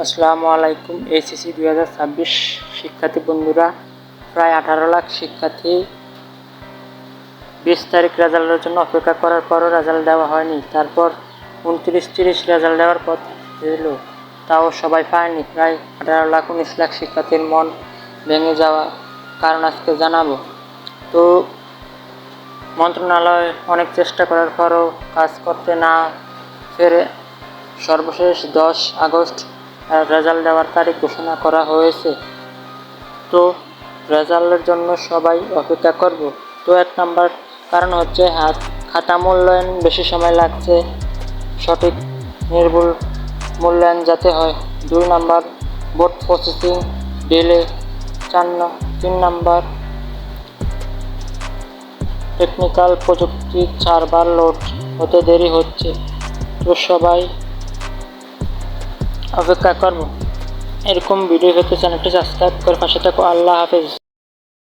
আসসালামু আলাইকুম। এইচএসসি 2026 শিক্ষার্থী বন্ধুরা, প্রায় 18 লাখ শিক্ষার্থী 20 তারিখ রেজাল্টের জন্য অপেক্ষা করার পরও রেজাল্ট দেওয়া হয়নি। তারপর 29-30 রেজাল্ট দেওয়ার কথা ছিল, তাও সবাই পায়নি। প্রায় 18 লাখ 19 লাখ শিক্ষার্থীর মন ভেঙে যাওয়া কারণ আজকে জানাবো। তো মন্ত্রণালয় অনেক চেষ্টা করার পরও কাজ করতে না পেরে সর্বশেষ 10 আগস্ট রেজাল্ট দেওয়ার তারিখ ঘোষণা করা হয়েছে। তো রেজাল্টের জন্য সবাই অপেক্ষা করব। তো 1 নাম্বার কারণ হচ্ছে খাতা মূল্যায়ন বেশি সময় লাগছে, সঠিক নির্ভুল মূল্যায়ন যাতে হয়। 2 number board processing delay. 3 number technical প্রযুক্তি সার্ভার লোড হতে দেরি হচ্ছে। তো সবাই অপেক্ষা করব। এরকম ভিডিও পেতে চ্যানেলটি সাবস্ক্রাইব করে পাশে থাকো। আল্লাহ হাফেজ।